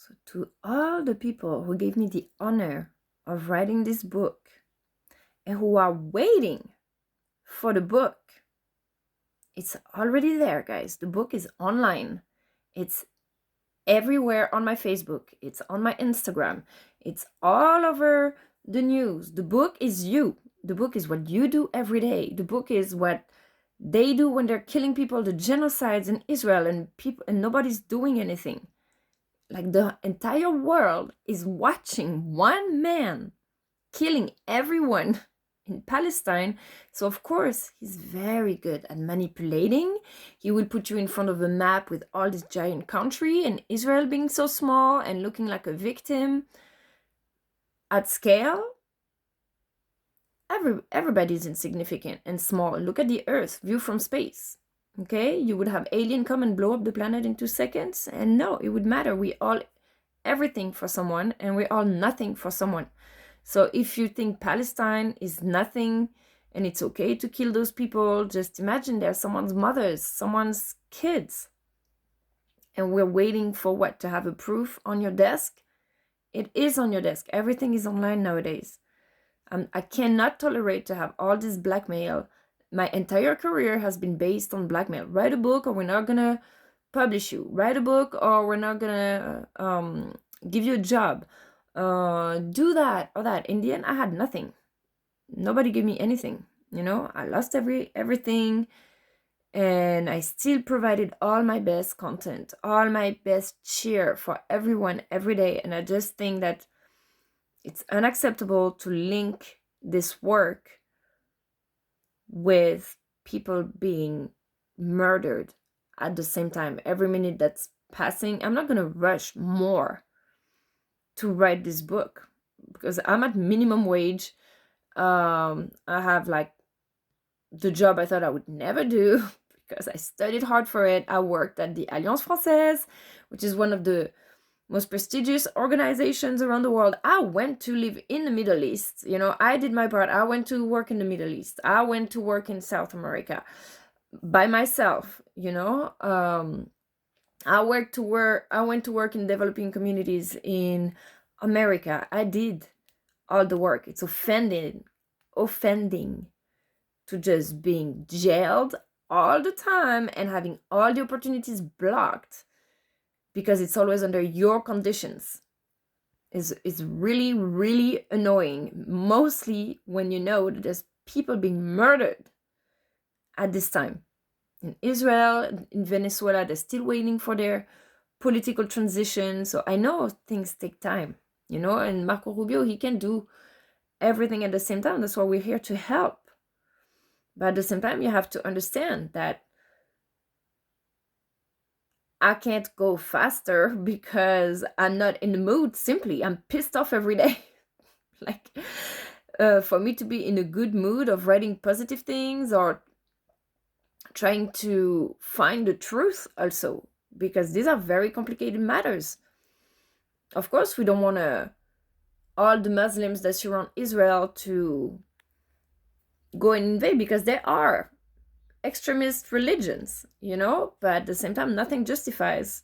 So to all the people who gave me the honor of writing this book and who are waiting for the book, it's already there, guys. The book is online. It's everywhere on my Facebook. It's on my Instagram. It's all over the news. The book is you. The book is what you do every day. The book is what they do when they're killing people, the genocides in Israel, and people, and nobody's doing anything. Like the entire world is watching one man killing everyone in Palestine. So of course, he's very good at manipulating. He will put you in front of a map with all this giant country and Israel being so small and looking like a victim at scale. Everybody's insignificant and small. Look at the Earth, view from space. Okay, you would have alien come and blow up the planet in 2 seconds, and no, it would matter. We all everything for someone, and we're all nothing for someone. So if you think Palestine is nothing and it's okay to kill those people, just imagine they're someone's mothers, someone's kids. And we're waiting for what? To have a proof on your desk? It is on your desk. Everything is online nowadays. I cannot tolerate to have all this blackmail. My entire career has been based on blackmail. Write a book or we're not gonna publish you. Write a book or we're not gonna give you a job. Do that or that. In the end, I had nothing. Nobody gave me anything. You know, I lost everything, and I still provided all my best content, all my best cheer for everyone every day. And I just think that it's unacceptable to link this work with people being murdered at the same time. Every minute that's passing, I'm not going to rush more to write this book because I'm at minimum wage. I have like the job I thought I would never do because I studied hard for it. I worked at the Alliance Française, which is one of the most prestigious organizations around the world. I went to live in the Middle East. You know, I did my part. I went to work in the Middle East. I went to work in South America by myself, you know. I went to work in developing communities in America. I did all the work. It's offending to just being jailed all the time and having all the opportunities blocked because it's always under your conditions. Is really, really annoying, mostly when you know that there's people being murdered at this time. In Israel, in Venezuela, they're still waiting for their political transition. So I know things take time, you know, and Marco Rubio, he can do everything at the same time. That's why we're here to help. But at the same time, you have to understand that I can't go faster because I'm not in the mood. Simply, I'm pissed off every day. Like, for me to be in a good mood of writing positive things or trying to find the truth also, because these are very complicated matters. Of course, we don't want all the Muslims that surround Israel to go and invade because there are extremist religions, you know, but at the same time, nothing justifies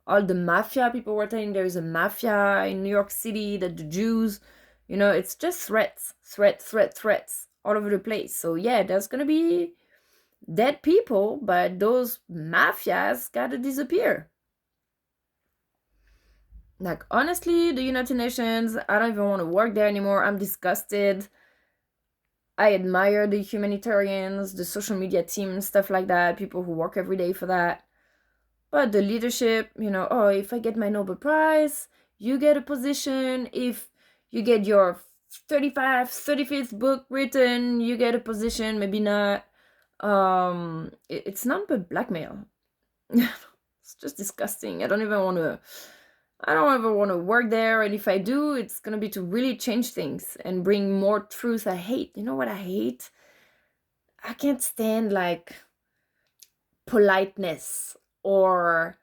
all the mafia. People were telling there is a mafia in New York City, that the Jews, you know, it's just threats all over the place. So yeah, there's gonna be dead people, but those mafias gotta disappear. Like, honestly, the United Nations, I don't even want to work there anymore. I'm disgusted. I admire the humanitarians, the social media team, stuff like that, people who work every day for that. But the leadership, you know, oh, if I get my Nobel Prize, you get a position. If you get your 35th book written, you get a position, maybe not. It's not but blackmail. It's just disgusting. I don't ever want to work there, and if I do, it's gonna be to really change things and bring more truth. I hate, you know what I hate? I can't stand like politeness or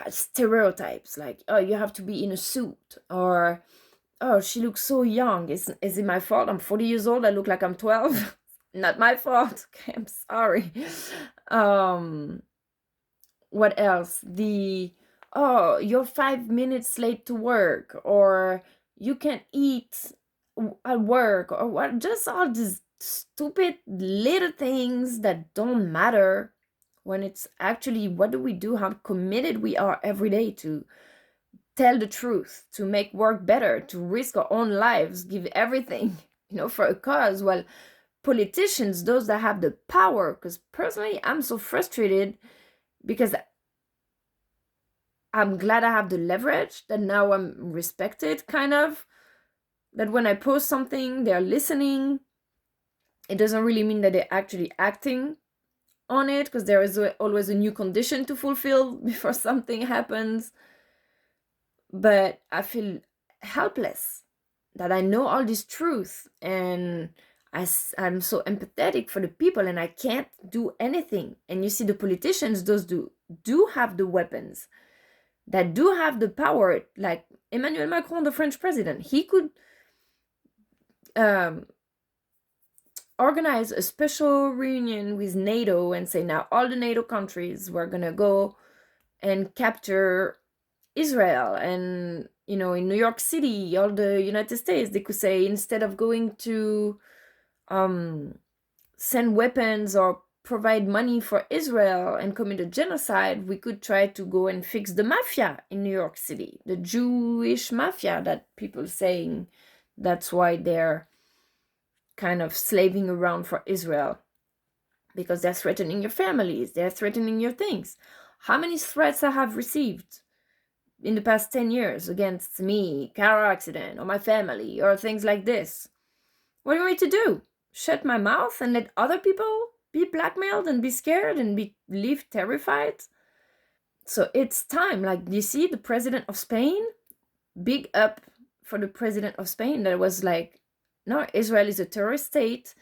stereotypes like, oh, you have to be in a suit, or oh, she looks so young. Is it my fault? I'm 40 years old, I look like I'm 12. Not my fault. Okay, I'm sorry. What else? oh, you're 5 minutes late to work, or you can't eat at work, or what, just all these stupid little things that don't matter, when it's actually what do we do, how committed we are every day to tell the truth, to make work better, to risk our own lives, give everything, for a cause. Well, politicians, those that have the power, because personally I'm so frustrated, because I'm glad I have the leverage, that now I'm respected, kind of, that when I post something, they're listening. It doesn't really mean that they're actually acting on it, because there is always a new condition to fulfill before something happens. But I feel helpless that I know all this truth, and I'm so empathetic for the people, and I can't do anything. And you see, the politicians, those do have the weapons, that do have the power, like Emmanuel Macron, the French president. He could organize a special reunion with NATO and say, now all the NATO countries, we're gonna go and capture Israel. And in New York City, all the United States, they could say, instead of going to send weapons or provide money for Israel and commit a genocide, we could try to go and fix the mafia in New York City, the Jewish mafia that people saying that's why they're kind of slaving around for Israel, because they're threatening your families, they're threatening your things. How many threats I have received in the past 10 years against me, car accident, or my family, or things like this. What do you want me to do? Shut my mouth and let other people be blackmailed and be scared and live terrified? So it's time. Like, you see, the president of Spain, big up for the president of Spain, that was like, no, Israel is a terrorist state,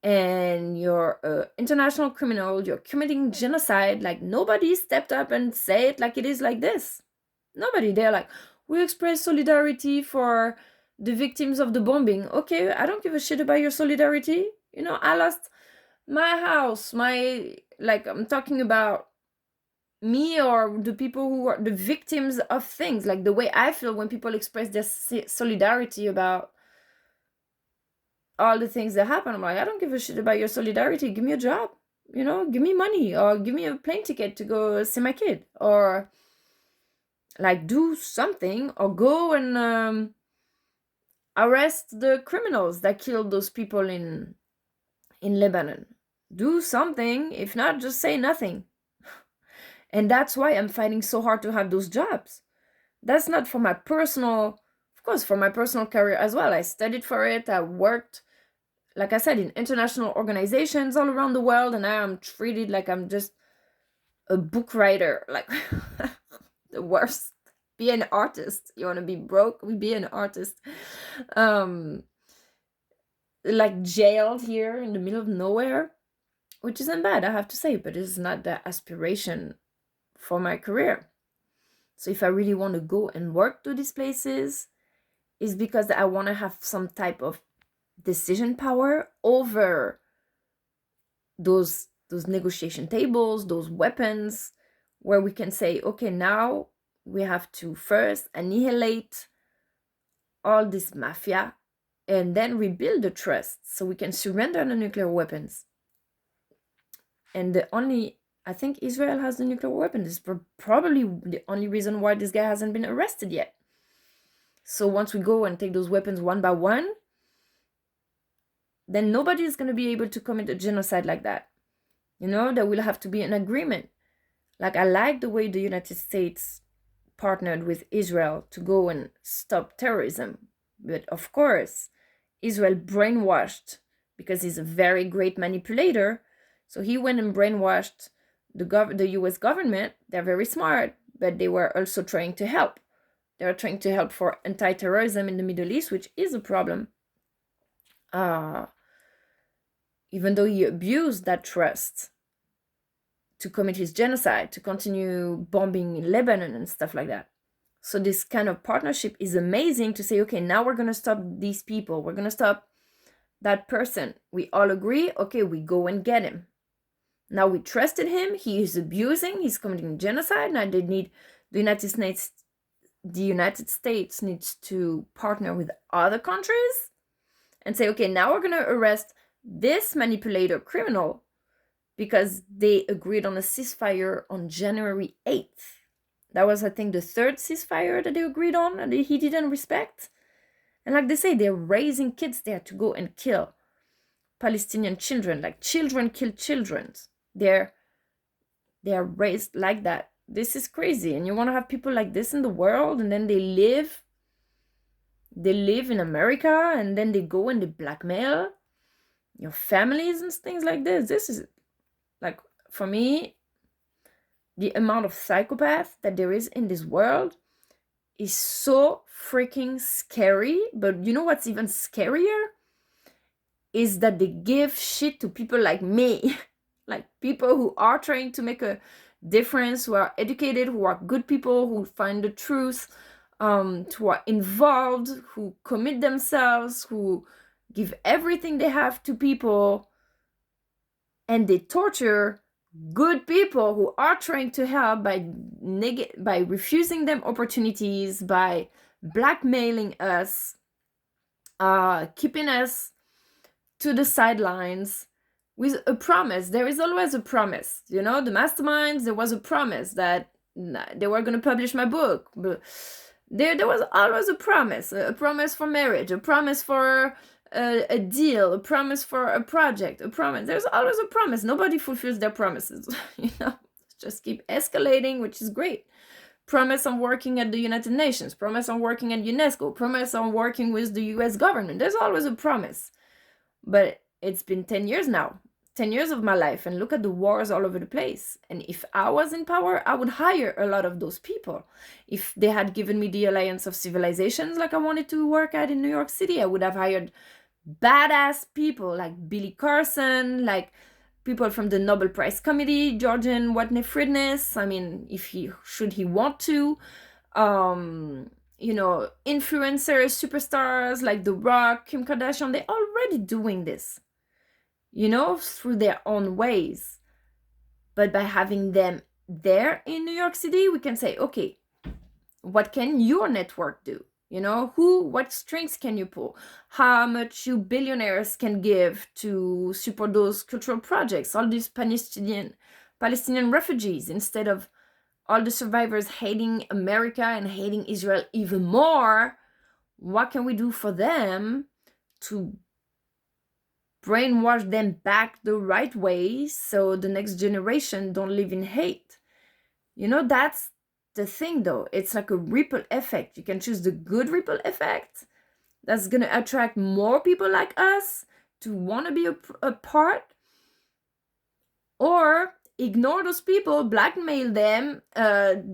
and you're an international criminal, you're committing genocide. Like, nobody stepped up and said it like it is like this. Nobody. They're like, we express solidarity for the victims of the bombing. Okay, I don't give a shit about your solidarity. I lost my house, I'm talking about me, or the people who are the victims of things. Like, the way I feel when people express their solidarity about all the things that happen, I'm like, I don't give a shit about your solidarity. Give me a job, give me money, or give me a plane ticket to go see my kid, or like do something, or go and arrest the criminals that killed those people in Lebanon. Do something. If not, just say nothing. And that's why I'm fighting so hard to have those jobs. That's not for my personal, of course, for my personal career as well. I studied for it. I worked, like I said, in international organizations all around the world, and now I'm treated like I'm just a book writer, like the worst. Be an artist. You want to be broke? Be an artist. Like jailed here in the middle of nowhere, which isn't bad, I have to say, but it's not the aspiration for my career. So if I really want to go and work to these places, it's because I want to have some type of decision power over those negotiation tables, those weapons, where we can say, okay, now we have to first annihilate all this mafia and then rebuild the trust so we can surrender the nuclear weapons. And I think Israel has the nuclear weapon. This is probably the only reason why this guy hasn't been arrested yet. So once we go and take those weapons one by one, then nobody is going to be able to commit a genocide like that. There will have to be an agreement. Like, I like the way the United States partnered with Israel to go and stop terrorism. But of course, Israel brainwashed, because he's a very great manipulator. So he went and brainwashed the US government. They're very smart, but they were also trying to help. They were trying to help for anti-terrorism in the Middle East, which is a problem. Even though he abused that trust to commit his genocide, to continue bombing in Lebanon and stuff like that. So this kind of partnership is amazing, to say, okay, now we're going to stop these people. We're going to stop that person. We all agree, okay, we go and get him. Now we trusted him. He is abusing. He's committing genocide. Now they need the United States needs to partner with other countries and say, okay, now we're going to arrest this manipulator criminal because they agreed on a ceasefire on January 8th. That was, I think, the third ceasefire that they agreed on and he didn't respect. And like they say, they're raising kids there to go and kill Palestinian children, like children kill children. They're raised like that. This is crazy. And you want to have people like this in the world, and then they live in America, and then they go and they blackmail your families and things like this. This is, like, for me, the amount of psychopath that there is in this world is so freaking scary. But you know what's even scarier? Is that they give shit to people like me, like people who are trying to make a difference, who are educated, who are good people, who find the truth, who are involved, who commit themselves, who give everything they have to people, and they torture good people who are trying to help by refusing them opportunities, by blackmailing us, keeping us to the sidelines with a promise. There is always a promise. You know, the masterminds, there was a promise that they were going to publish my book. But there was always a promise for marriage, a promise for a deal, a promise for a project, a promise. There's always a promise. Nobody fulfills their promises. You know, just keep escalating, which is great. Promise on working at the United Nations, promise on working at UNESCO, promise on working with the US government. There's always a promise. But it's been 10 years now, 10 years of my life, and look at the wars all over the place. And if I was in power, I would hire a lot of those people. If they had given me the Alliance of Civilizations like I wanted to work at in New York City, I would have hired badass people like Billy Carson, like people from the Nobel Prize Committee, Georgian Watney Friedness. I mean, should he want to, you know, influencers, superstars like The Rock, Kim Kardashian, they're already doing this, you know, through their own ways. But by having them there in New York City, we can say, okay, what can your network do? You know, what strings can you pull? How much you billionaires can give to support those cultural projects, all these Palestinian refugees, instead of all the survivors hating America and hating Israel even more. What can we do for them to brainwash them back the right way so the next generation don't live in hate? You know, that's the thing though. It's like a ripple effect. You can choose the good ripple effect that's going to attract more people like us to want to be a part, or ignore those people, blackmail them,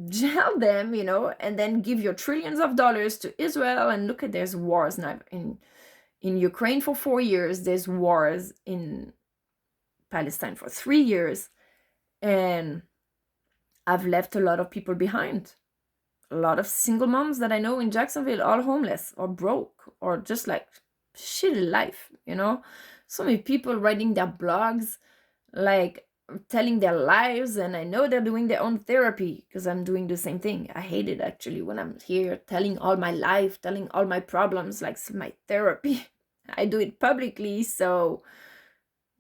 jail them, you know, and then give your trillions of dollars to Israel. And look at, there's wars now in Ukraine for 4 years. There's wars in Palestine for 3 years. And I've left a lot of people behind. A lot of single moms that I know in Jacksonville, all homeless or broke or just like shitty life, you know. So many people writing their blogs, like telling their lives, and I know they're doing their own therapy because I'm doing the same thing. I hate it actually when I'm here telling all my life, telling all my problems, like my therapy. I do it publicly so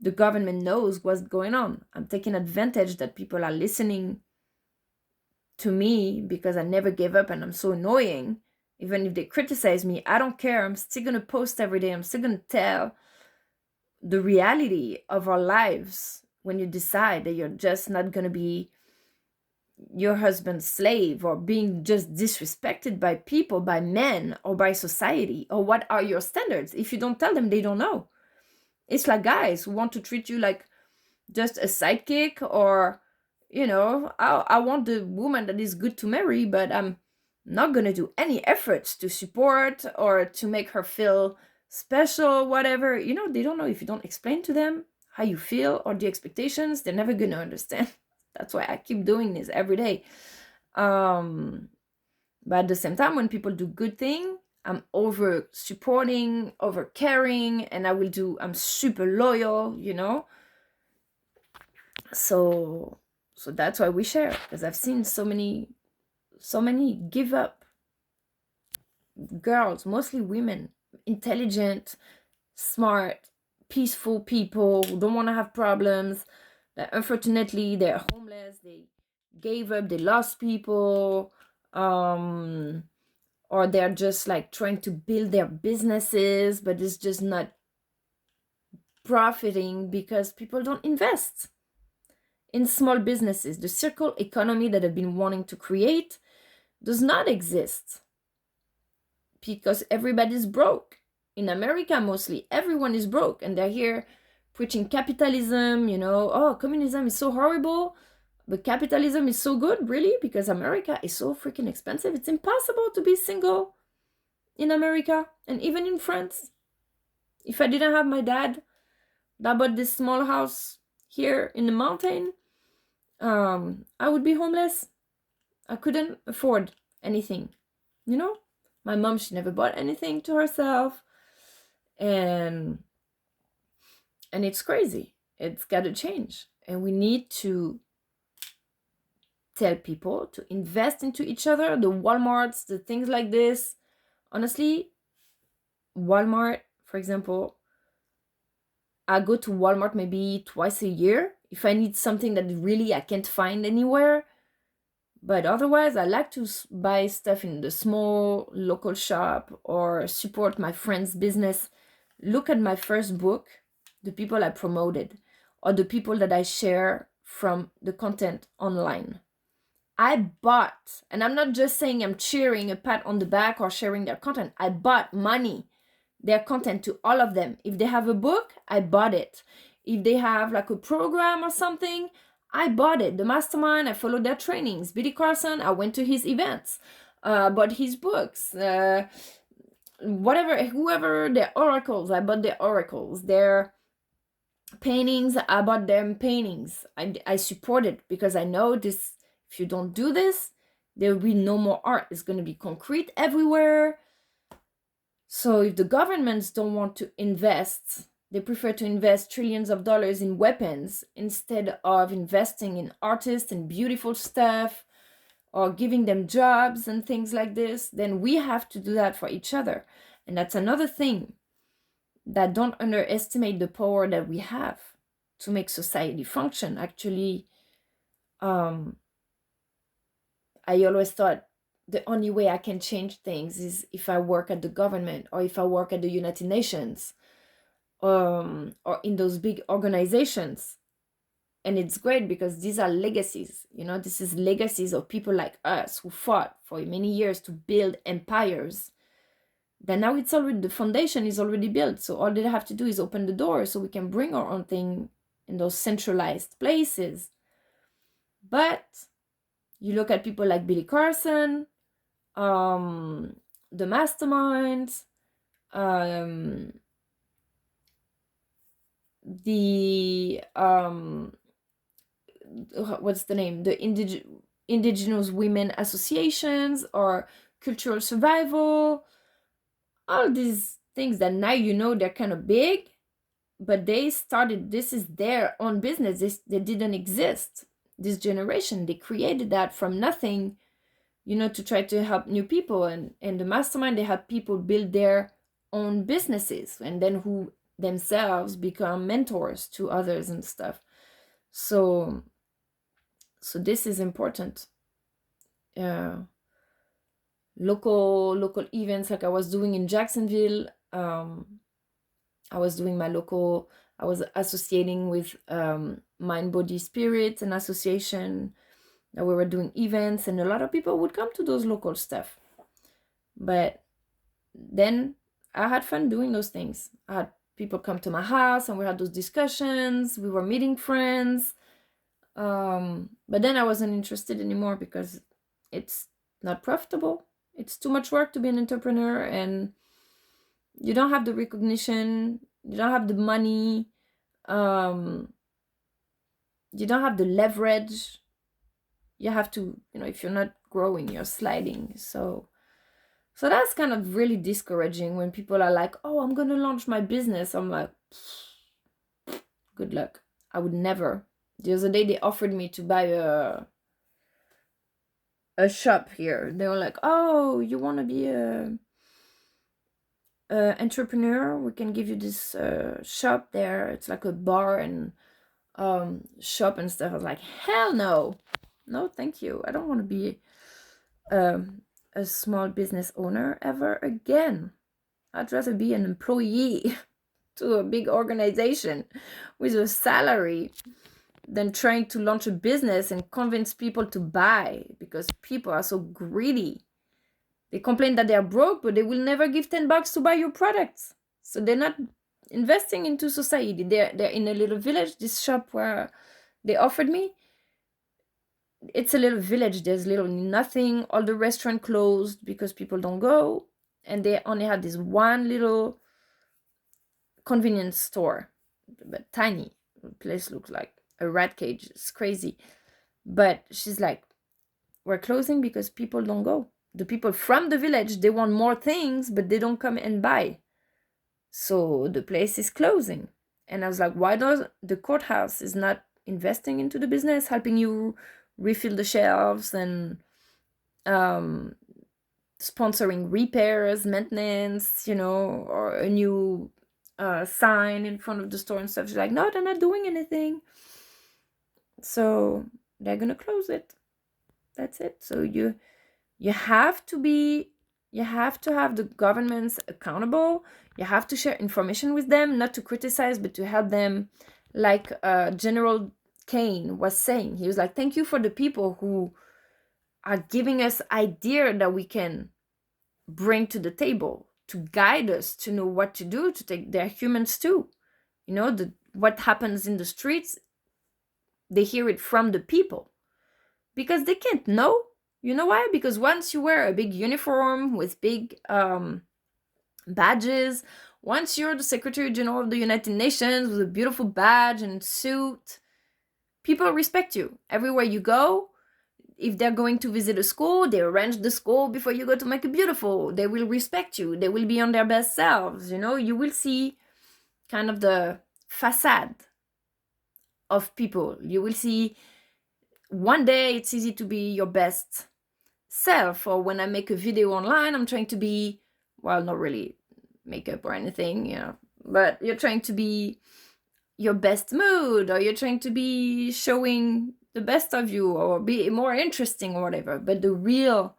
the government knows what's going on. I'm taking advantage that people are listening to me because I never gave up and I'm so annoying. Even if they criticize me, I don't care. I'm still going to post every day. I'm still going to tell the reality of our lives. When you decide that you're just not going to be your husband's slave or being just disrespected by people, by men or by society, or what are your standards? If you don't tell them, they don't know. It's like guys who want to treat you like just a sidekick, or, you know, I want the woman that is good to marry, but I'm not going to do any efforts to support or to make her feel special, whatever. You know, they don't know. If you don't explain to them how you feel or the expectations, they're never going to understand. That's why I keep doing this every day. But at the same time, when people do good thing, I'm over supporting, over caring, and I'm super loyal, you know. So that's why we share, because I've seen so many so many give up. Girls, mostly women, intelligent, smart, peaceful people who don't want to have problems, that unfortunately they're homeless, they gave up, they lost people, or they're just like trying to build their businesses, but it's just not profiting because people don't invest in small businesses. The circle economy that I've been wanting to create does not exist because everybody's broke. In America, mostly, everyone is broke, and they're here preaching capitalism, oh, communism is so horrible, but capitalism is so good, really, because America is so freaking expensive. It's impossible to be single in America, and even in France. If I didn't have my dad that bought this small house here in the mountain, I would be homeless. I couldn't afford anything, My mom, she never bought anything to herself, and it's crazy. It's got to change, and we need to tell people to invest into each other. The Walmarts, the things like this. Honestly, Walmart, for example, I go to Walmart maybe twice a year if I need something that really I can't find anywhere. But otherwise, I like to buy stuff in the small local shop or support my friend's business. Look at my first book, the people I promoted, or the people that I share from the content online. I bought, and I'm not just saying I'm cheering a pat on the back or sharing their content. I bought money, their content to all of them. If they have a book, I bought it. If they have like a program or something, I bought it. The mastermind, I followed their trainings. Billy Carson, I went to his events, bought his books, whoever their oracles, I bought their oracles. Their paintings, I bought them paintings. I support it because I know this. If you don't do this, there will be no more art. It's going to be concrete everywhere. So if the governments don't want to invest, they prefer to invest trillions of dollars in weapons instead of investing in artists and beautiful stuff or giving them jobs and things like this, then we have to do that for each other. And that's another thing, that don't underestimate the power that we have to make society function. Actually, I always thought the only way I can change things is if I work at the government or if I work at the United Nations, or in those big organizations. And it's great because these are legacies. This is legacies of people like us who fought for many years to build empires. Then now the foundation is already built. So all they have to do is open the door so we can bring our own thing in those centralized places. But you look at people like Billy Carson, the masterminds, the what's the name? The indigenous women associations or cultural survival, all these things that now they're kind of big, but they started, this is their own business. They didn't exist. This generation, they created that from nothing, to try to help new people. And the mastermind, they help people build their own businesses and then who themselves become mentors to others and stuff. So this is important. Local events like I was doing in Jacksonville. I was associating with Mind, Body, Spirit, an association that we were doing events, and a lot of people would come to those local stuff. But then I had fun doing those things. I had people come to my house and we had those discussions. We were meeting friends. But then I wasn't interested anymore because it's not profitable. It's too much work to be an entrepreneur, and you don't have the recognition, you don't have the money, you don't have the leverage. You have to, if you're not growing, you're sliding. So that's kind of really discouraging when people are like, oh, I'm going to launch my business. I'm like, good luck. I would never. The other day they offered me to buy a shop here. They were like, oh, you want to be a entrepreneur? We can give you this shop there. It's like a bar and shop and stuff. I was like, hell no. No, thank you. I don't want to be a small business owner ever again. I'd rather be an employee to a big organization with a salary than trying to launch a business and convince people to buy, because people are so greedy. They complain that they are broke, but they will never give $10 to buy your products. So they're not investing into society. They're in a little village. This shop where they offered me, it's a little village. There's little nothing. All the restaurant closed because people don't go, and they only have this one little convenience store, but tiny. The place looks like a rat cage. It's crazy. But she's like, we're closing because people don't go. The people from the village, they want more things, but they don't come and buy. So the place is closing. And I was like, why does the courthouse is not investing into the business, helping you refill the shelves and sponsoring repairs, maintenance, or a new sign in front of the store and stuff? She's like, no, they're not doing anything. So they're gonna close it. That's it. So you have to have the governments accountable. You have to share information with them, not to criticize, but to help them. Like General Kane was saying, he was like, thank you for the people who are giving us idea that we can bring to the table, to guide us, to know what to do, to take their humans too. What happens in the streets, they hear it from the people, because they can't know. You know why? Because once you wear a big uniform with big badges, once you're the Secretary General of the United Nations with a beautiful badge and suit, people respect you. Everywhere you go, if they're going to visit a school, they arrange the school before you go to make it beautiful. They will respect you. They will be on their best selves. You will see kind of the facade of people. You will see one day it's easy to be your best self, or when I make a video online, I'm trying to be, well, not really makeup or anything, but you're trying to be your best mood, or you're trying to be showing the best of you, or be more interesting or whatever. But the real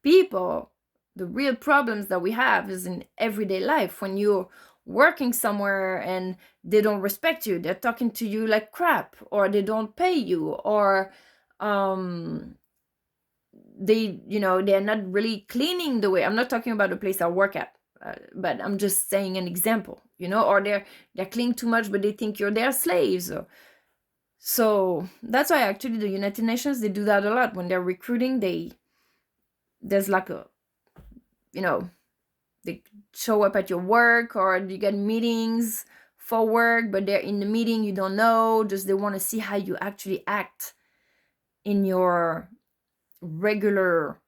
people, the real problems that we have is in everyday life. When you're working somewhere and they don't respect you, they're talking to you like crap, or they don't pay you, or they're not really cleaning the way. I'm not talking about the place I work at, but I'm just saying an example, or they're cleaning too much, but they think you're their slaves. So that's why actually the United Nations, they do that a lot. When they're recruiting, there's like they show up at your work, or you get meetings for work, but they're in the meeting, you don't know, just they want to see how you actually act in your regular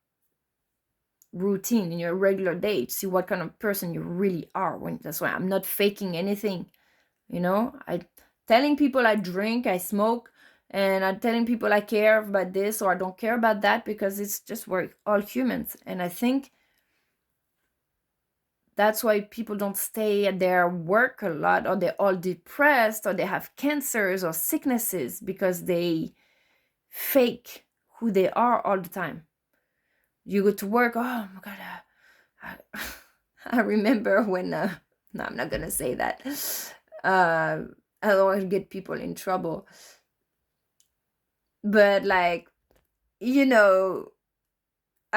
routine, in your regular day, to see what kind of person you really are. That's why I'm not faking anything. I telling people I drink, I smoke, and I'm telling people I care about this or I don't care about that, because it's just we're all humans. And I think that's why people don't stay at their work a lot, or they're all depressed, or they have cancers or sicknesses, because they fake who they are all the time. You go to work, oh my God, I remember when, no, I'm not gonna say that. I don't want to get people in trouble. But like, I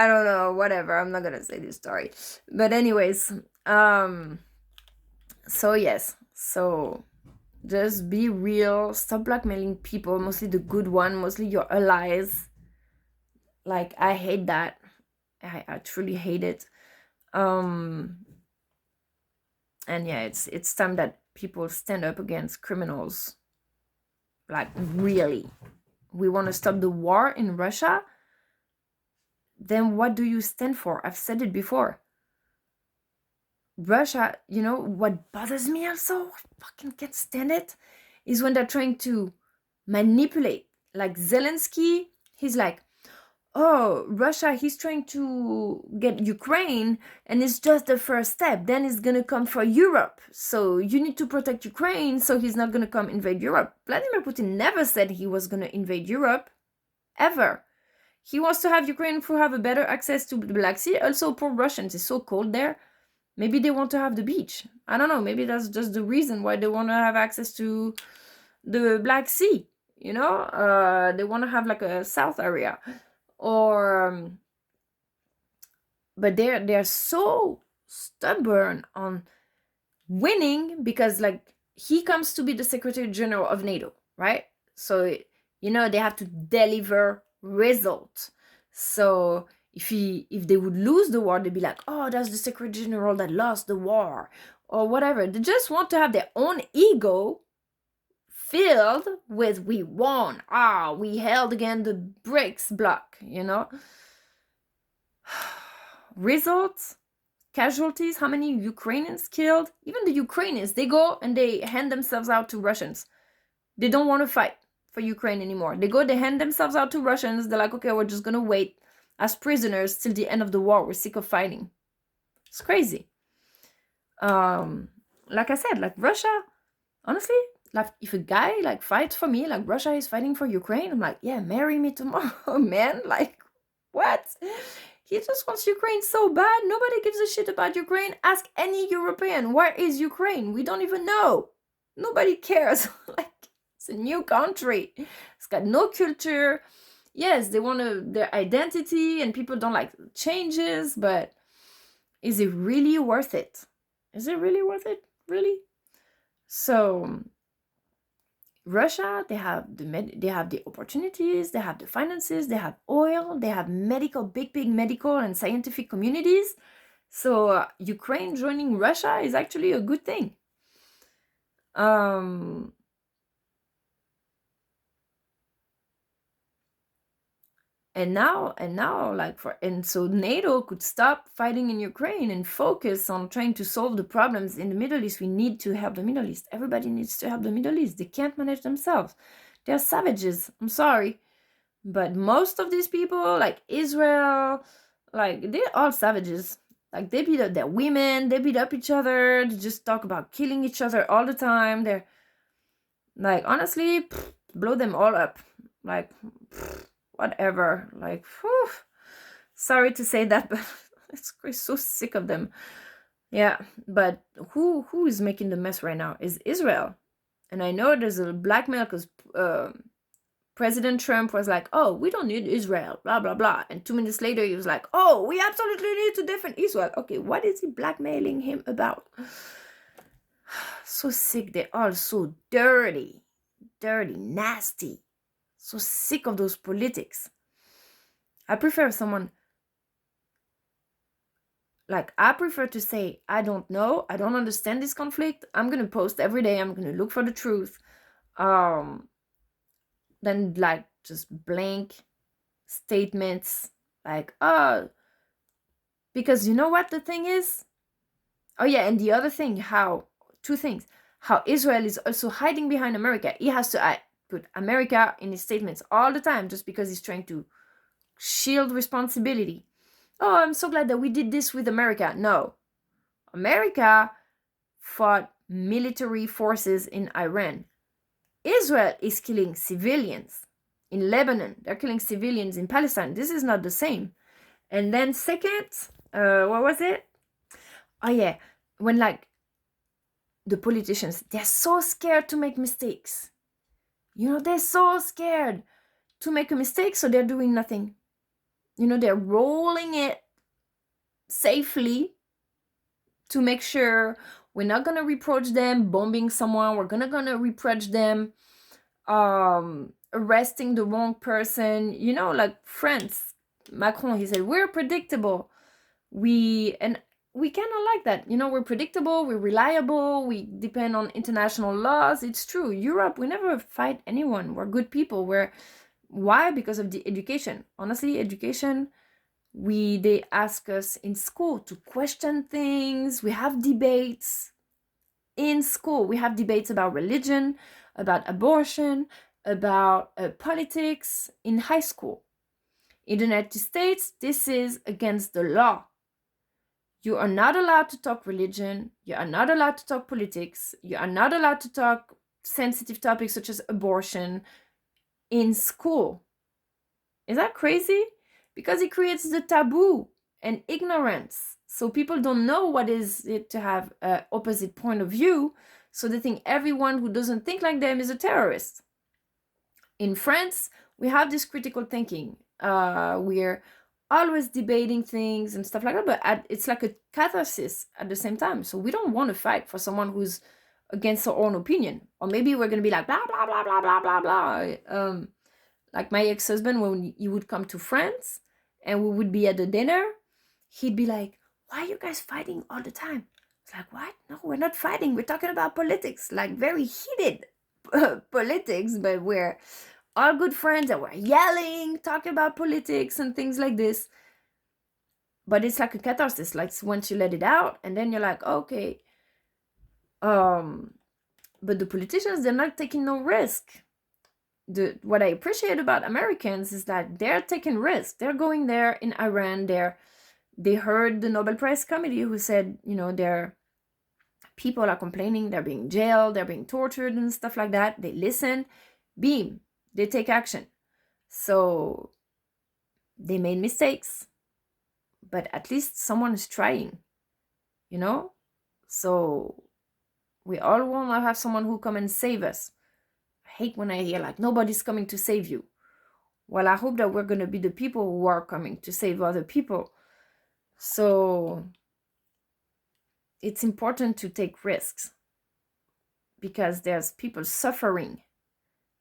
don't know, whatever. I'm not gonna say this story. But anyways, so yes. So just be real. Stop blackmailing people, mostly the good one, mostly your allies. Like, I hate that. I truly hate it. And yeah, it's time that people stand up against criminals. Like, really. We want to stop the war in Russia? Then what do you stand for? I've said it before. Russia, what bothers me also, I fucking can't stand it, is when they're trying to manipulate. Like Zelensky, he's like, oh, Russia, he's trying to get Ukraine, and it's just the first step. Then he's gonna come for Europe. So you need to protect Ukraine, so he's not gonna come invade Europe. Vladimir Putin never said he was gonna invade Europe, ever. He wants to have Ukraine to have a better access to the Black Sea. Also, poor Russians, it's so cold there. Maybe they want to have the beach. I don't know. Maybe that's just the reason why they want to have access to the Black Sea. You know, they want to have like a south area, or but they're so stubborn on winning, because like he comes to be the Secretary General of NATO, right? So you know they have to deliver results. So if they would lose the war, they'd be like, oh, that's the Secretary General that lost the war, or whatever. They just want to have their own ego filled with, we won, we held against the BRICS bloc, you know. Results, casualties, how many Ukrainians killed. Even the Ukrainians, they go and they hand themselves out to Russians. They don't want to fight for Ukraine anymore. They go, they hand themselves out to Russians. They're like, okay, we're just gonna wait as prisoners till the end of the war. We're sick of fighting. It's crazy. Like I said, like Russia, honestly, like if a guy like fights for me, like Russia is fighting for Ukraine, I'm like, yeah, marry me tomorrow, man. Like, what? He just wants Ukraine so bad. Nobody gives a shit about Ukraine. Ask any European, where is Ukraine? We don't even know. Nobody cares. Like, it's a new country. It's got no culture. Yes, they want their identity, and people don't like changes, but is it really worth it? Is it really worth it? Really? So Russia, they have the opportunities, they have the finances, they have oil, they have big medical and scientific communities. So Ukraine joining Russia is actually a good thing. And now, so NATO could stop fighting in Ukraine and focus on trying to solve the problems in the Middle East. We need to help the Middle East. Everybody needs to help the Middle East. They can't manage themselves. They're savages. I'm sorry. But most of these people, like Israel, like they're all savages. Like they beat up their women, they beat up each other, they just talk about killing each other all the time. They're like, honestly, blow them all up. Like, whatever. Like, whew. Sorry to say that, but it's so sick of them. Yeah, but who is making the mess right now is Israel. And I know there's a blackmail because President Trump was like, oh, we don't need Israel, blah, blah, blah. And 2 minutes later, he was like, oh, we absolutely need to defend Israel. Okay, what is he blackmailing him about? So sick. They're all so dirty, nasty. So sick of those politics. I prefer someone, like, I prefer to say, I don't know, I don't understand this conflict. I'm going to post every day. I'm going to look for the truth. Then, like, just blank statements, like, oh, because you know what the thing is? Oh, yeah, and the other thing, two things. How Israel is also hiding behind America. He has to put America in his statements all the time just because he's trying to shield responsibility. Oh, I'm so glad that we did this with America. No. America fought military forces in Iran. Israel is killing civilians in Lebanon. They're killing civilians in Palestine. This is not the same. And then second, what was it? Oh, yeah. When, like, the politicians, they're so scared to make mistakes. You know, they're so scared to make a mistake, so they're doing nothing. You know, they're rolling it safely to make sure we're not going to reproach them bombing someone. We're gonna reproach them arresting the wrong person. You know, like France, Macron, he said, we're predictable. We kind of like that. You know, we're predictable, we're reliable, we depend on international laws. It's true. Europe, we never fight anyone. We're good people. Why? Because of the education. Honestly, education, they ask us in school to question things. We have debates in school. We have debates about religion, about abortion, about politics in high school. In the United States, this is against the law. You are not allowed to talk religion. You are not allowed to talk politics. You are not allowed to talk sensitive topics such as abortion in school. Is that crazy? Because it creates the taboo and ignorance. So people don't know what is it to have an opposite point of view. So they think everyone who doesn't think like them is a terrorist. In France, we have this critical thinking. We're always debating things and stuff like that, but it's like a catharsis at the same time. So we don't want to fight for someone who's against our own opinion. Or maybe we're going to be like, blah, blah, blah, blah, blah, blah, blah. Like my ex-husband, when he would come to France and we would be at the dinner, he'd be like, why are you guys fighting all the time? It's like, what? No, we're not fighting. We're talking about politics, like very heated politics, but we're all good friends and we're yelling, talking about politics and things like this. But it's like a catharsis, like once you let it out and then you're like, okay. But the politicians, they're not taking no risk. What I appreciate about Americans is that they're taking risks. They're going there in Iran. They heard the Nobel Prize Committee who said, their people are complaining, they're being jailed, they're being tortured and stuff like that. They listen, beam, they take action. So they made mistakes, but at least someone is trying, So we all want to have someone who come and save us. I hate when I hear like nobody's coming to save you. Well, I hope that we're going to be the people who are coming to save other people. So it's important to take risks because there's people suffering.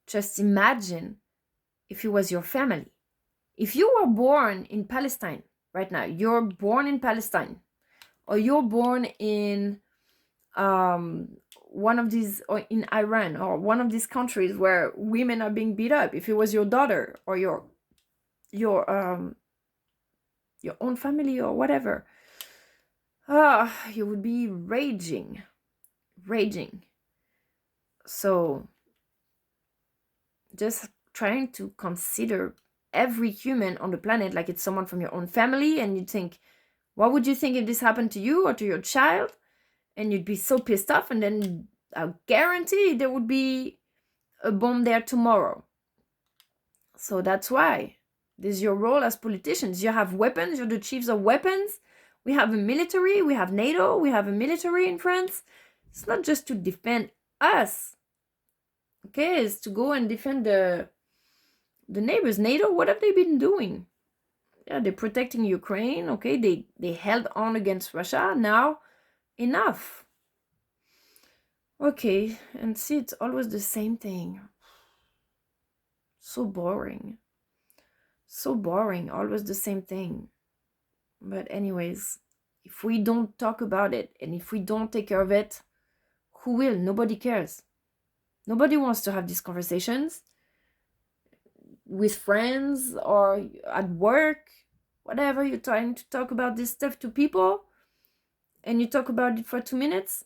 Just imagine if it was your family. If you were born in Palestine right now, you're born in Palestine, or you're born in one of these, or in Iran, or one of these countries where women are being beat up. If it was your daughter or your own family or whatever, you would be raging. So just trying to consider every human on the planet like it's someone from your own family, and you'd think, what would you think if this happened to you or to your child? And you'd be so pissed off, and then I guarantee there would be a bomb there tomorrow. So that's why this is your role as politicians. You have weapons, you're the chiefs of weapons. We have a military, we have NATO, we have a military in France. It's not just to defend us. Okay, it's to go and defend the neighbors. NATO, what have they been doing? Yeah, they're protecting Ukraine. Okay, they held on against Russia. Now, enough. Okay, and see, it's always the same thing. So boring. So boring, always the same thing. But anyways, if we don't talk about it and if we don't take care of it, who will? Nobody cares. Nobody wants to have these conversations with friends or at work, whatever. You're trying to talk about this stuff to people and you talk about it for 2 minutes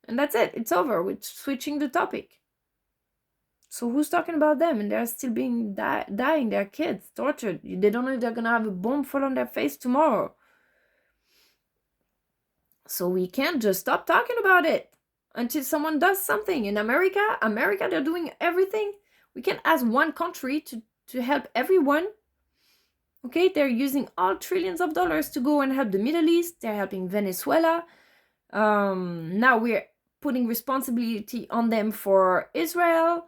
and that's it. It's over with switching the topic. So who's talking about them? And they're still being dying, their kids, tortured. They don't know if they're going to have a bomb fall on their face tomorrow. So we can't just stop talking about it until someone does something. In America, they're doing everything. We can't ask one country to help everyone. Okay, they're using all trillions of dollars to go and help the Middle East. They're helping Venezuela. Now we're putting responsibility on them for Israel.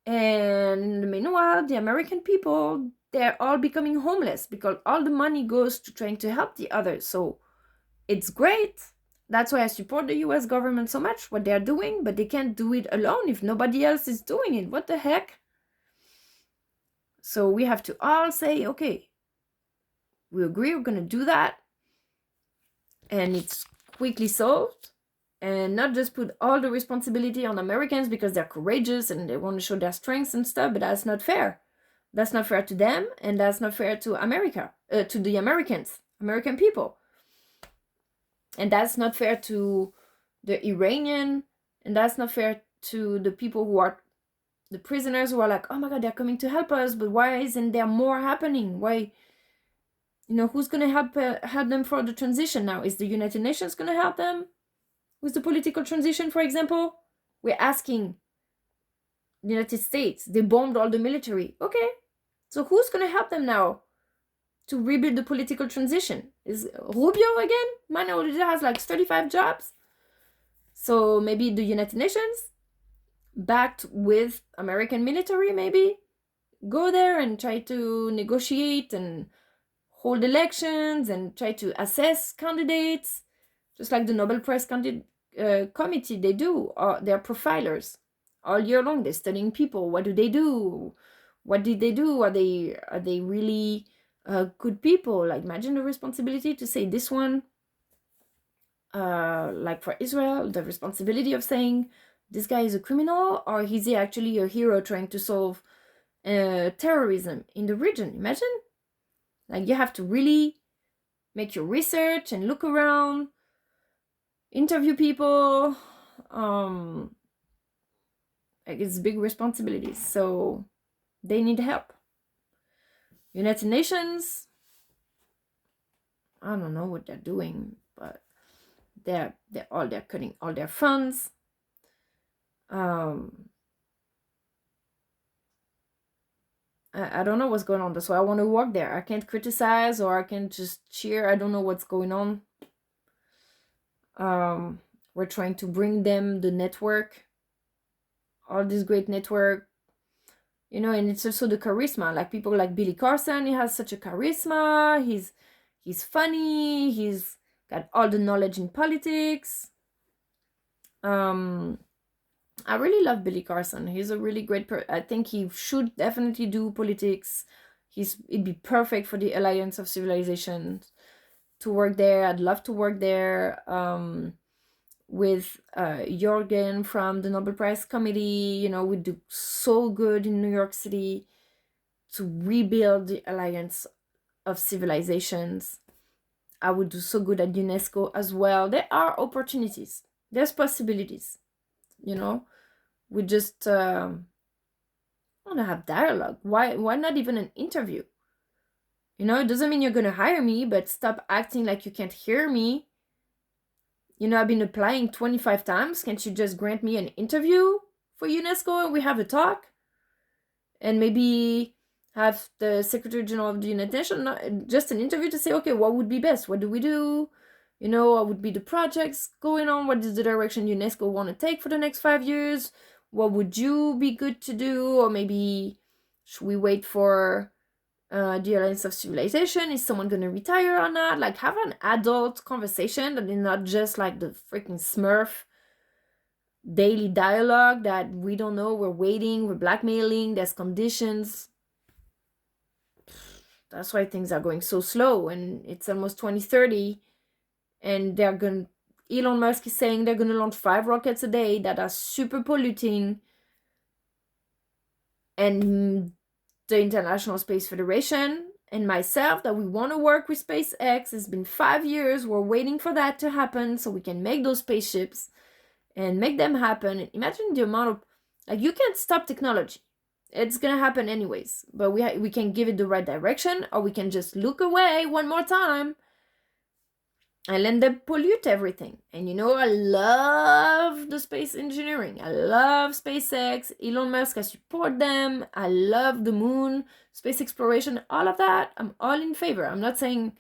And in the meanwhile, the American people, they're all becoming homeless because all the money goes to trying to help the others. So it's great. That's why I support the US government so much, what they're doing, but they can't do it alone if nobody else is doing it. What the heck? So we have to all say, okay, we agree, we're going to do that. And it's quickly solved. And not just put all the responsibility on Americans because they're courageous and they want to show their strengths and stuff, but that's not fair. That's not fair to them, and that's not fair to America, to the Americans, American people. And that's not fair to the Iranian, and that's not fair to the people who are, the prisoners who are like, oh my God, they're coming to help us, but why isn't there more happening? Why Who's going to help them for the transition now? Is the United Nations going to help them with the political transition, for example? We're asking the United States. They bombed all the military. Okay. So who's going to help them now to rebuild the political transition? Is Rubio again? Man already has like 35 jobs. So maybe the United Nations, backed with American military, maybe go there and try to negotiate and hold elections and try to assess candidates, just like the Nobel Prize committee. They do. They're profilers all year long. They're studying people. What do they do? What did they do? Are they really good people? Like, imagine the responsibility to say this one. Like for Israel, the responsibility of saying this guy is a criminal, or is he actually a hero trying to solve terrorism in the region? Imagine. Like, you have to really make your research and look around, interview people. Like, it's big responsibilities, so they need help. United Nations, I don't know what they're doing, but they're cutting all their funds. I don't know what's going on. That's why I want to work there. I can't criticize or I can just cheer. I don't know what's going on. We're trying to bring them the network, all this great network, and it's also the charisma. Like people like Billy Carson, he has such a charisma. He's funny. He's got all the knowledge in politics. I really love Billy Carson. He's a really great I think he should definitely do politics. It'd be perfect for the Alliance of Civilizations to work there. I'd love to work there with Jorgen from the Nobel Prize Committee. We do so good in New York City to rebuild the Alliance of Civilizations. I would do so good at UNESCO as well. There are opportunities. There's possibilities. We just want to have dialogue. Why not even an interview? It doesn't mean you're going to hire me, but stop acting like you can't hear me. I've been applying 25 times. Can't you just grant me an interview for UNESCO and we have a talk? And maybe have the Secretary General of the United Nations, just an interview to say, okay, what would be best? What do we do? What would be the projects going on? What is the direction UNESCO want to take for the next 5 years? What would you be good to do? Or maybe should we wait for the Alliance of Civilization? Is someone going to retire or not? Like, have an adult conversation that is not just like the freaking Smurf daily dialogue that we don't know, we're waiting, we're blackmailing, there's conditions. That's why things are going so slow, and it's almost 2030, and Elon Musk is saying they're going to launch 5 rockets a day that are super polluting, and the International Space Federation and myself, that we want to work with SpaceX. It's been 5 years. We're waiting for that to happen so we can make those spaceships and make them happen. And imagine the amount of, you can't stop technology. It's going to happen anyways. But we can give it the right direction, or we can just look away one more time and let them pollute everything. And I love the space engineering. I love SpaceX, Elon Musk. I support them. I love the moon, space exploration, all of that. I'm all in favor. I'm not saying,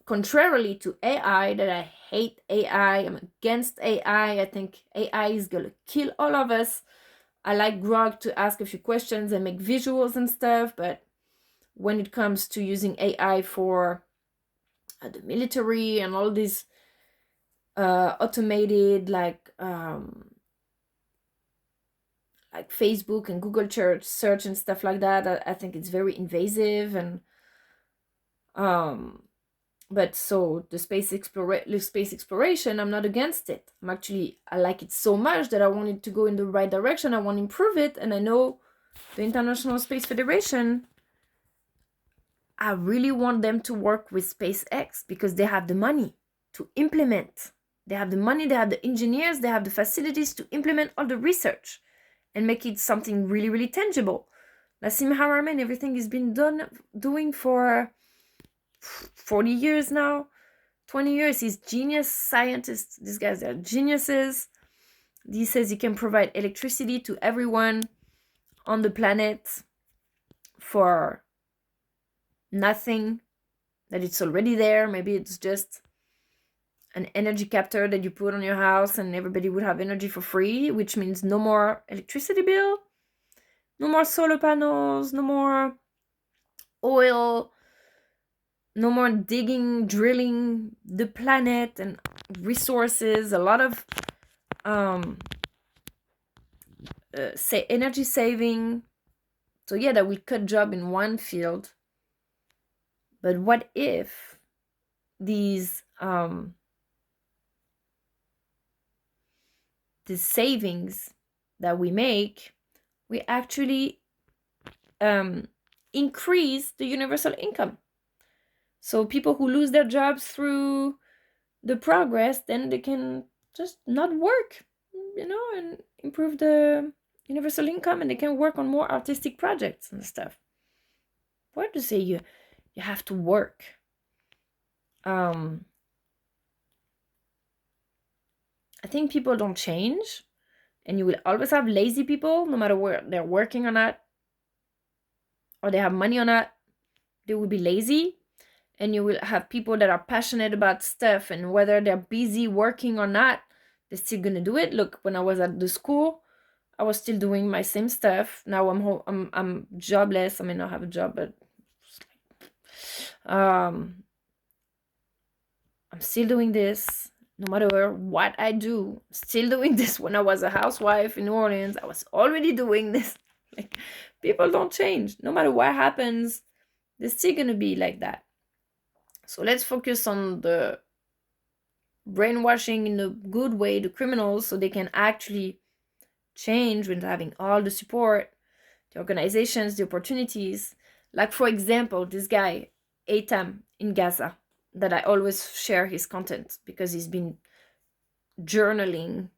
contrarily to AI, that I hate AI. I'm against AI. I think AI is going to kill all of us. I like Grok to ask a few questions and make visuals and stuff. But when it comes to using AI for the military and all these automated like Facebook and Google search and stuff like that, I think it's very invasive. And but so the space exploration, I'm not against it. I like it so much that I want it to go in the right direction. I want to improve it, and I know the International Space Federation, I really want them to work with SpaceX because they have the money to implement. They have the money, they have the engineers, they have the facilities to implement all the research and make it something really, really tangible. Nassim Haramein, everything he's been doing for 40 years now, 20 years. He's genius scientists. These guys are geniuses. He says he can provide electricity to everyone on the planet for nothing, that it's already there. Maybe it's just an energy captor that you put on your house and everybody would have energy for free, which means no more electricity bill, no more solar panels, no more oil, no more digging, drilling the planet and resources, a lot of say energy saving. So yeah, that will cut job in one field. But what if these savings that we make, we actually increase the universal income? So people who lose their jobs through the progress, then they can just not work, and improve the universal income, and they can work on more artistic projects and stuff. What to say you have to work? I think people don't change, and you will always have lazy people, no matter where they're working or not, or they have money or not. They will be lazy. And you will have people that are passionate about stuff, and whether they're busy working or not, they're still gonna do it. Look, when I was at the school, I was still doing my same stuff. Now I'm jobless. I mean, I have a job, but I'm still doing this. No matter what I do, still doing this. When I was a housewife in New Orleans, I was already doing this. Like, people don't change. No matter what happens, they're still gonna be like that. So let's focus on the brainwashing in a good way, the criminals, so they can actually change with having all the support, the organizations, the opportunities. Like, for example, this guy, Atam in Gaza, that I always share his content because he's been journaling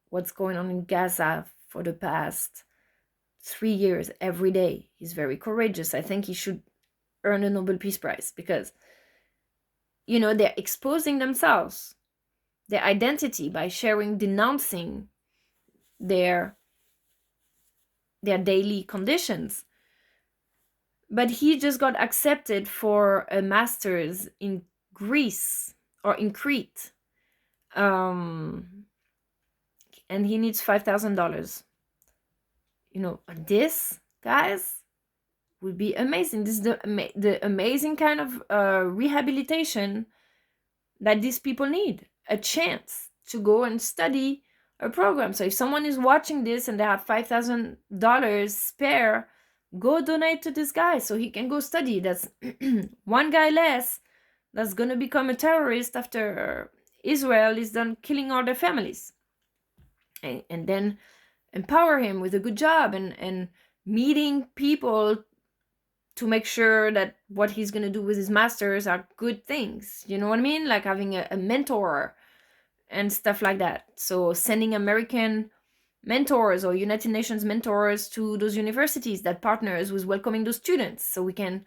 what's going on in Gaza for the past 3 years every day. He's very courageous. I think he should earn a Nobel Peace Prize because they're exposing themselves, their identity, by denouncing their daily conditions. But he just got accepted for a master's in Greece, or in Crete, and he needs $5,000. This, guys, would be amazing. This is the amazing kind of rehabilitation that these people need. A chance to go and study a program. So if someone is watching this and they have $5,000 spare, go donate to this guy so he can go study. That's one guy less that's going to become a terrorist after Israel is done killing all their families. And then empower him with a good job and meeting people to make sure that what he's going to do with his masters are good things. You know what I mean? Like having a mentor and stuff like that. So sending American mentors or United Nations mentors to those universities that partners with welcoming those students, so we can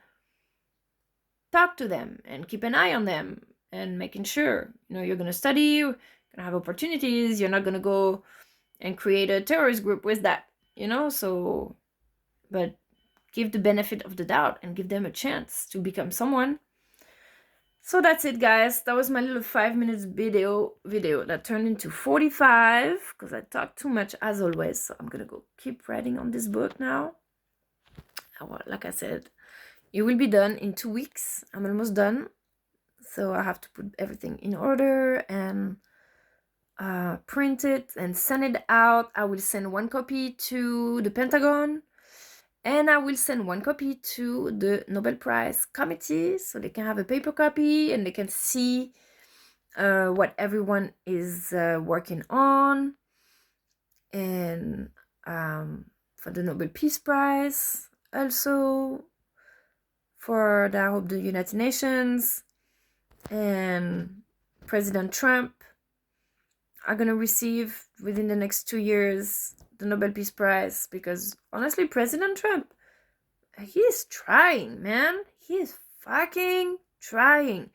talk to them and keep an eye on them and making sure, you're going to study, you're going to have opportunities, you're not going to go and create a terrorist group with that, so, but give the benefit of the doubt and give them a chance to become someone. So that's it, guys. That was my little 5 minutes video that turned into 45 because I talked too much as always. So I'm gonna go keep writing on this book now. Like I said, it will be done in 2 weeks. I'm almost done, so I have to put everything in order and print it and send it out. I will send one copy to the Pentagon, and I will send one copy to the Nobel Prize Committee so they can have a paper copy and they can see what everyone is working on. And for the Nobel Peace Prize, also for I hope the United Nations and President Trump are going to receive within the next 2 years the Nobel Peace Prize, because honestly, President Trump, he is trying, man. He is fucking Trying.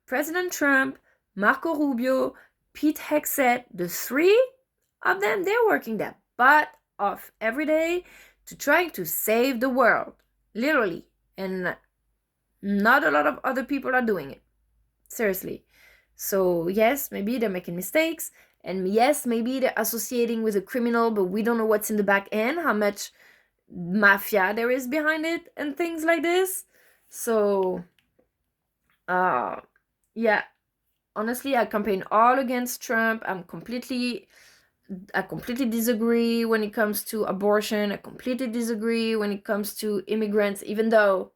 President Trump, Marco Rubio, Pete Hegseth, the three of them, they're working their butt off every day to trying to save the world. Literally. And not a lot of other people are doing it. Seriously. So yes, maybe they're making mistakes. And yes, maybe they're associating with a criminal, but we don't know what's in the back end, how much mafia there is behind it and things like this. So yeah, honestly, I campaign all against Trump. I completely disagree when it comes to abortion. I completely disagree when it comes to immigrants, even though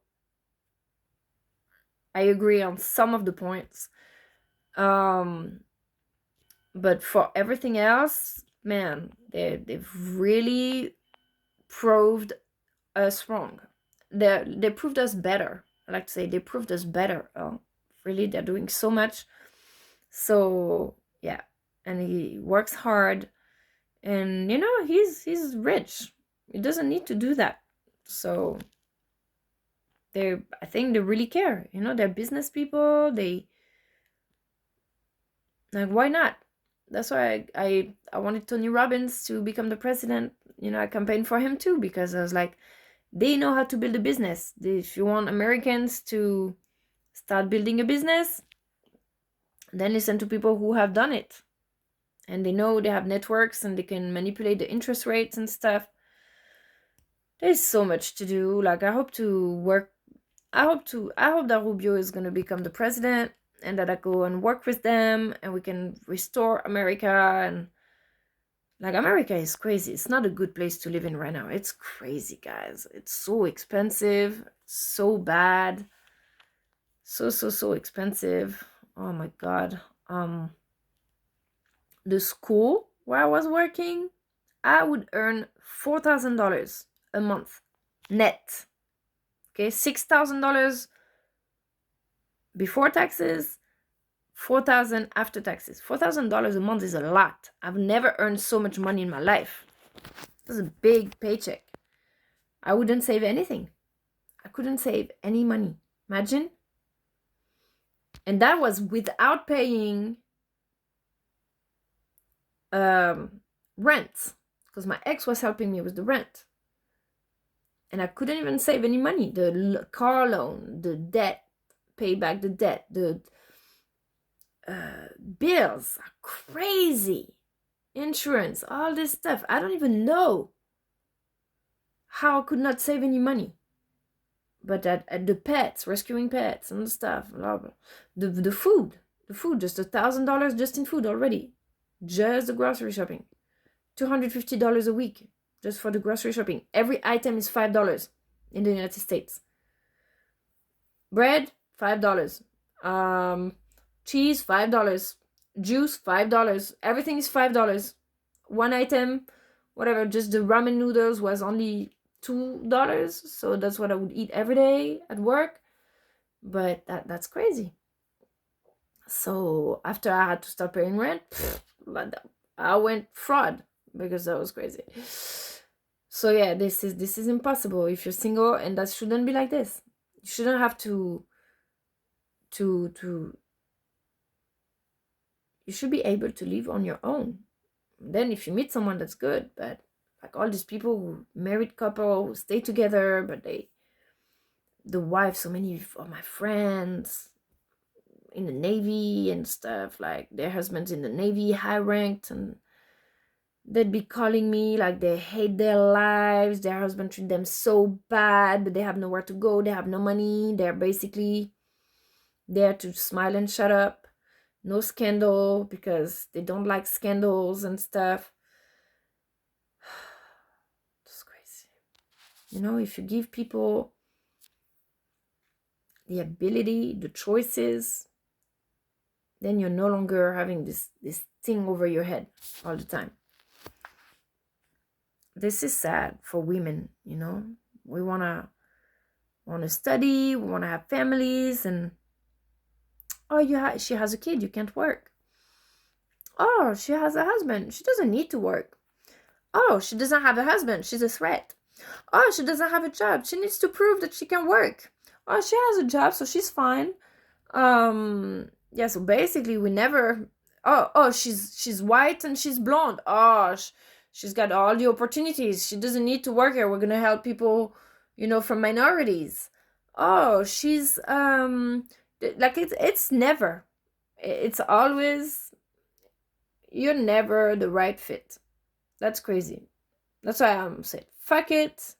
I agree on some of the points. But for everything else, man, they've really proved us wrong. They proved us better. I like to say they proved us better. Really, they're doing so much. So yeah, and he works hard, and he's rich. He doesn't need to do that. So I think they really care. They're business people. They like, why not? That's why I wanted Tony Robbins to become the president. I campaigned for him too, because I was like, they know how to build a business. If you want Americans to start building a business, then listen to people who have done it. And they know they have networks and they can manipulate the interest rates and stuff. There's so much to do. Like, I hope that Rubio is going to become the president, and that I go and work with them and we can restore America. And like, America is crazy. It's not a good place to live in right now. It's crazy, guys. It's so expensive, so bad, so expensive. Oh my God. The school where I was working, I would earn $4,000 a month net. Okay, $6,000 before taxes, $4,000 after taxes. $4,000 a month is a lot. I've never earned so much money in my life. This is a big paycheck. I wouldn't save anything. I couldn't save any money. Imagine. And that was without paying rent, because my ex was helping me with the rent. And I couldn't even save any money. The car loan, the debt, pay back the debt, the bills are crazy. Insurance, all this stuff. I don't even know how I could not save any money. But at the pets, rescuing pets and stuff, blah, blah. The food, just $1,000 just in food already. Just the grocery shopping. $250 a week just for the grocery shopping. Every item is $5 in the United States. Bread, $5. Cheese, $5. Juice, $5. Everything is $5. One item, whatever, just the ramen noodles was only $2. So that's what I would eat every day at work. But that's crazy. So after I had to start paying rent, I went fraud, because that was crazy. So yeah, this is impossible if you're single, and that shouldn't be like this. You shouldn't have to you should be able to live on your own. Then if you meet someone, that's good. But like all these people who married couple who stay together, but the wife, so many of my friends in the Navy and stuff, like their husbands in the Navy, high ranked, and they'd be calling me like they hate their lives, their husband treat them so bad, but they have nowhere to go, they have no money, they're basically there to smile and shut up, no scandal, because they don't like scandals and stuff. It's crazy. If you give people the ability, the choices, then you're no longer having this thing over your head all the time. This is sad for women. We want to study, we want to have families, and she has a kid, you can't work. Oh, she has a husband, she doesn't need to work. Oh, she doesn't have a husband, she's a threat. Oh, she doesn't have a job, she needs to prove that she can work. Oh, she has a job, so she's fine. Yeah, so basically we never, oh, she's white and she's blonde. Oh, she's got all the opportunities. She doesn't need to work here. We're gonna help people, from minorities. Oh, she's like it's never. It's always, you're never the right fit. That's crazy. That's why I'm saying fuck it.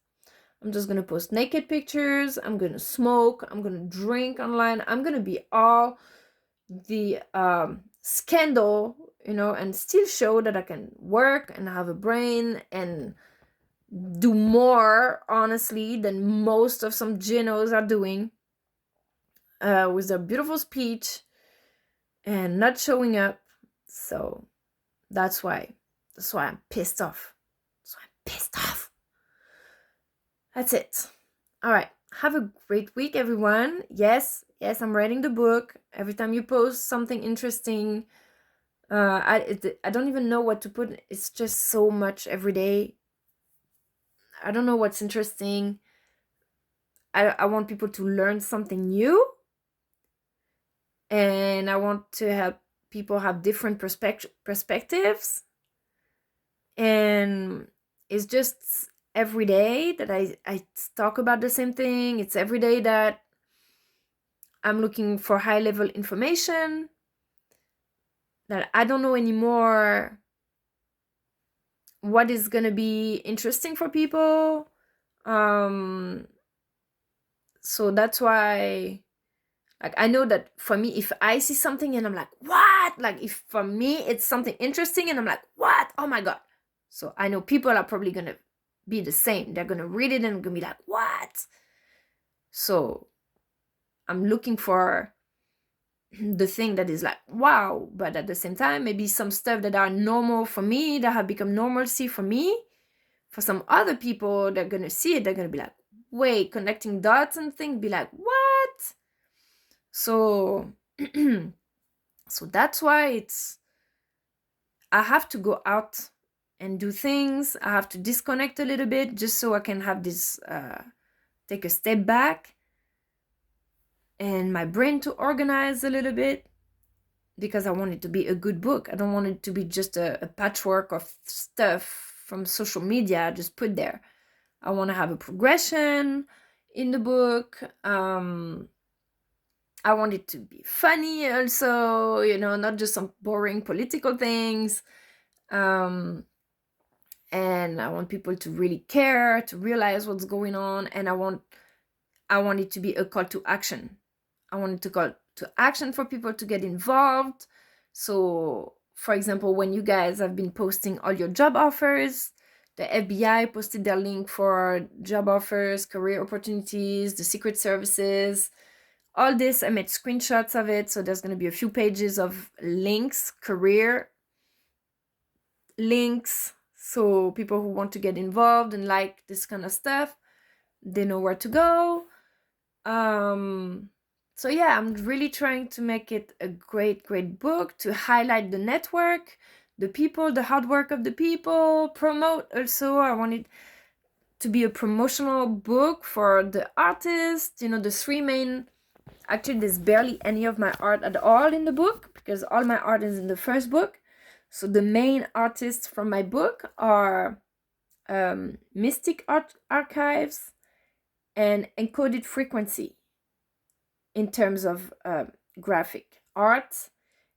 I'm just gonna post naked pictures. I'm gonna smoke. I'm gonna drink online. I'm gonna be all the scandal, and still show that I can work and have a brain and do more, honestly, than most of some genos are doing, with their beautiful speech and not showing up. So that's why I'm pissed off. That's why I'm pissed off. That's it. All right. Have a great week, everyone. Yes, I'm writing the book. Every time you post something interesting, I don't even know what to put. It's just so much every day. I don't know what's interesting. I want people to learn something new, and I want to help people have different perspectives. And it's just every day that I talk about the same thing. It's every day that I'm looking for high level information, that I don't know anymore what is gonna be interesting for people. So that's why, like, I know that for me, if I see something and I'm like, what? Like, if for me it's something interesting and I'm like, what? Oh my God. So I know people are probably gonna be the same. They're gonna read it and gonna be like, what? So I'm looking for the thing that is like, wow, but at the same time, maybe some stuff that are normal for me, that have become normalcy for me, for some other people, they're gonna see it, they're gonna be like, wait, connecting dots and things, be like, what? So so that's why I have to go out and do things. I have to disconnect a little bit just so I can have this take a step back and my brain to organize a little bit, because I want it to be a good book. I don't want it to be just a patchwork of stuff from social media just put there. I want to have a progression in the book. I want it to be funny also, not just some boring political things. And I want people to really care, to realize what's going on. And I want it to be a call to action. I want it to call to action for people to get involved. So, for example, when you guys have been posting all your job offers, the FBI posted their link for job offers, career opportunities, the Secret Services, all this. I made screenshots of it. So there's going to be a few pages of links, career links. So people who want to get involved and like this kind of stuff, they know where to go. So yeah, I'm really trying to make it a great book, to highlight the network, the people, the hard work of the people, promote also. I want it to be a promotional book for the artists, the three main. Actually, there's barely any of my art at all in the book, because all my art is in the first book. So the main artists from my book are Mystic Art Archives and Encoded Frequency in terms of graphic art.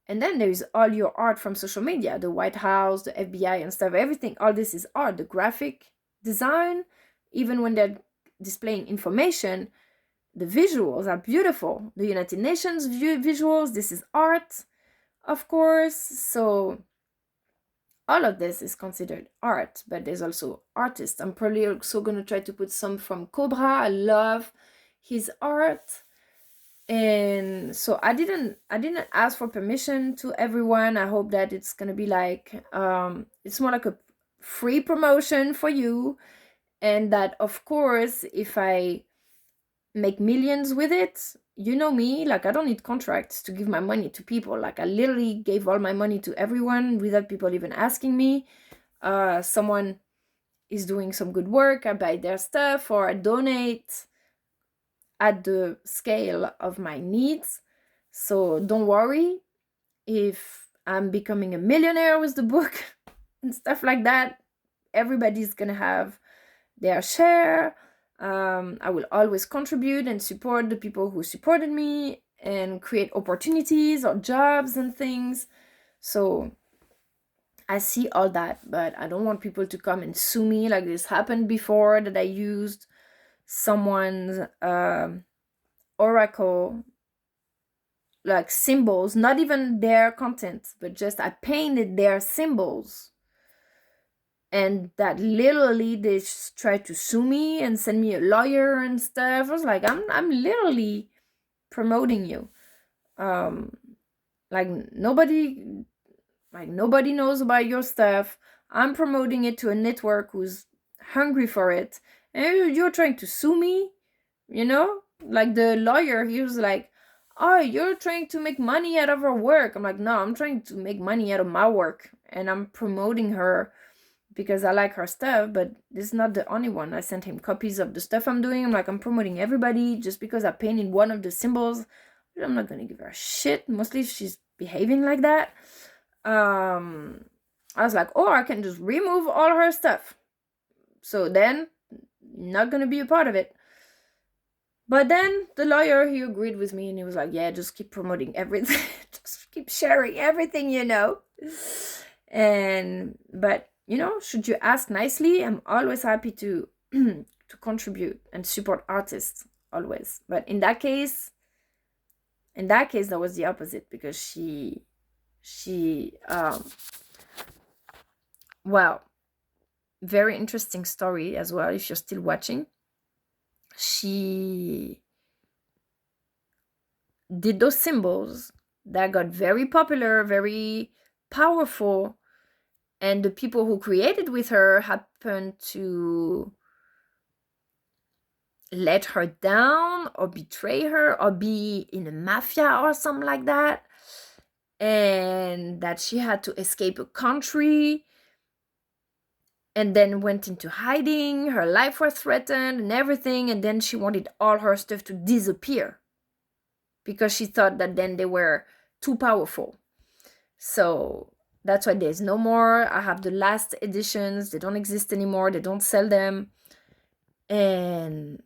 And then there's all your art from social media, the White House, the FBI and stuff, everything. All this is art, the graphic design. Even when they're displaying information, the visuals are beautiful. The United Nations visuals, this is art, of course. So all of this is considered art, but there's also artists. I'm probably also going to try to put some from Cobra. I love his art. And so I didn't ask for permission to everyone. I hope that it's going to be like, it's more like a free promotion for you. And that, of course, if I make millions with it, you know me, like, I don't need contracts to give my money to people. Like, I literally gave all my money to everyone without people even asking me. Someone is doing some good work, I buy their stuff, or I donate at the scale of my needs. So don't worry if I'm becoming a millionaire with the book and stuff like that. Everybody's gonna have their share. I will always contribute and support the people who supported me and create opportunities or jobs and things. So I see all that, but I don't want people to come and sue me like this happened before, that I used someone's oracle, like symbols, not even their content, but just I painted their symbols. And that literally they tried to sue me and send me a lawyer and stuff. I was like, I'm literally promoting you. Like nobody knows about your stuff. I'm promoting it to a network who's hungry for it, and you're trying to sue me, you know? Like the lawyer, he was like, oh, you're trying to make money out of her work. I'm like, no, I'm trying to make money out of my work, and I'm promoting her because I like her stuff, but this is not the only one. I sent him copies of the stuff I'm doing. I'm like, I'm promoting everybody just because I painted one of the symbols. I'm not gonna give her shit, mostly if she's behaving like that. I was like, or I can just remove all her stuff. So then, not gonna be a part of it. But then the lawyer, he agreed with me and he was like, yeah, just keep promoting everything. Just keep sharing everything, you know. But you know, should you ask nicely, I'm always happy to to contribute and support artists, always. But in that case, that was the opposite, because she well, very interesting story as well, if you're still watching. She did those symbols that got very popular, very powerful, and the people who created with her happened to let her down or betray her or be in a mafia or something like that, and that she had to escape a country and then went into hiding. Her life was threatened and everything, and then she wanted all her stuff to disappear because she thought that then they were too powerful. So that's why there's no more. I have the last editions. They don't exist anymore. They don't sell them. And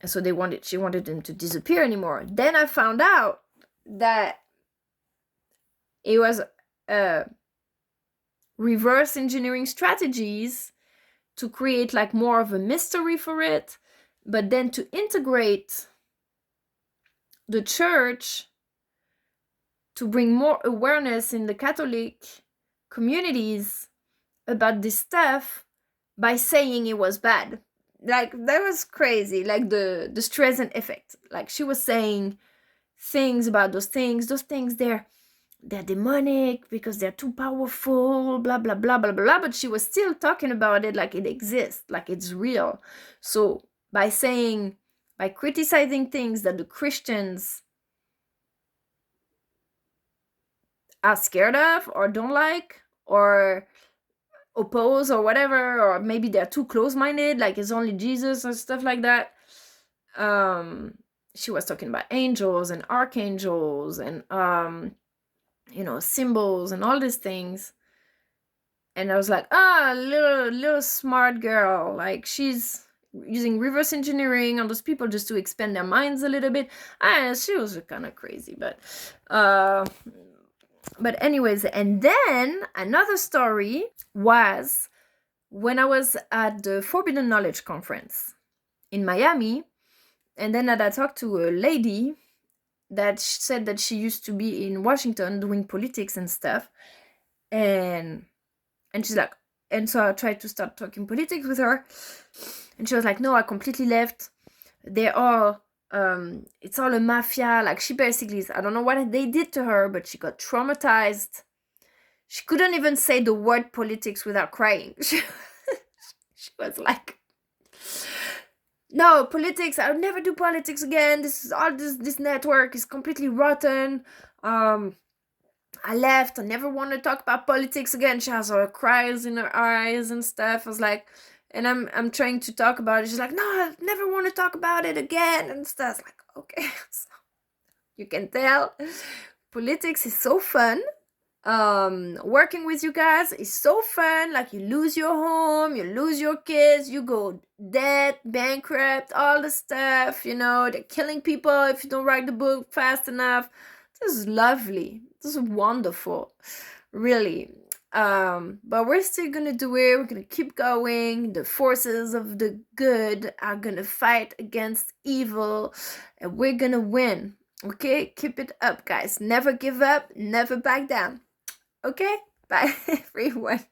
so she wanted them to disappear anymore. Then I found out that it was reverse engineering strategies to create like more of a mystery for it, but then to integrate the church to bring more awareness in the Catholic communities about this stuff by saying it was bad. Like, that was crazy. Like the Streisand effect. Like, she was saying things about those things they're demonic because they're too powerful, blah blah blah blah blah, but she was still talking about it like it exists, like it's real. So by criticizing things that the Christians are scared of or don't like or oppose or whatever, or maybe they're too close-minded, like it's only Jesus or stuff like that, she was talking about angels and archangels and symbols and all these things. And I was like, little smart girl, like she's using reverse engineering on those people just to expand their minds a little bit. She was kind of crazy, but anyways. And then another story was when I was at the Forbidden Knowledge conference in Miami, and then I talked to a lady that said that she used to be in Washington doing politics and stuff, and she's like, and so I tried to start talking politics with her, and she was like, no, I completely left. They all it's all a mafia. Like, she basically, I don't know what they did to her, but she got traumatized. She couldn't even say the word politics without crying. She was like, no, politics, I'll never do politics again. This network is completely rotten. I left. I never want to talk about politics again. She has all cries in her eyes and stuff. I was like, and I'm trying to talk about it. She's like, no, I never want to talk about it again and stuff. Like, okay. You can tell. Politics is so fun. Working with you guys is so fun. Like, you lose your home, you lose your kids, you go dead, bankrupt, all the stuff, they're killing people if you don't write the book fast enough. This is lovely. This is wonderful, really. But we're still gonna do it. We're gonna keep going. The forces of the good are gonna fight against evil, and we're gonna win. Okay, keep it up, guys. Never give up, never back down. Okay, bye everyone.